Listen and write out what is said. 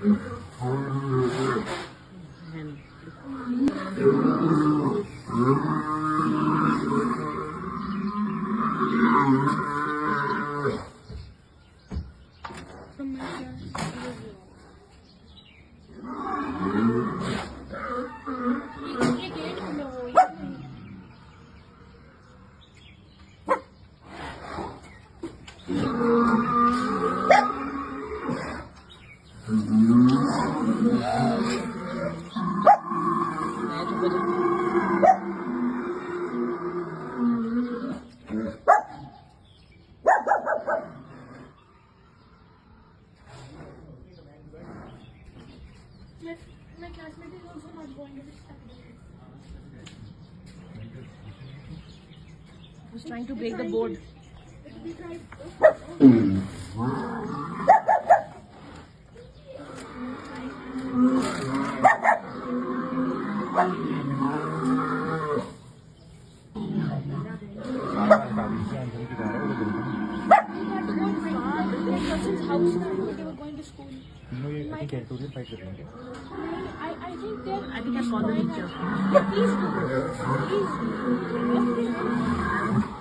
My classmate is also not going to this Saturday. I was trying to break the board. We tried. House now, they were going to school. No, I think territorial fight करेंगे. I think they're. I think I called the teacher. Please do. Please do.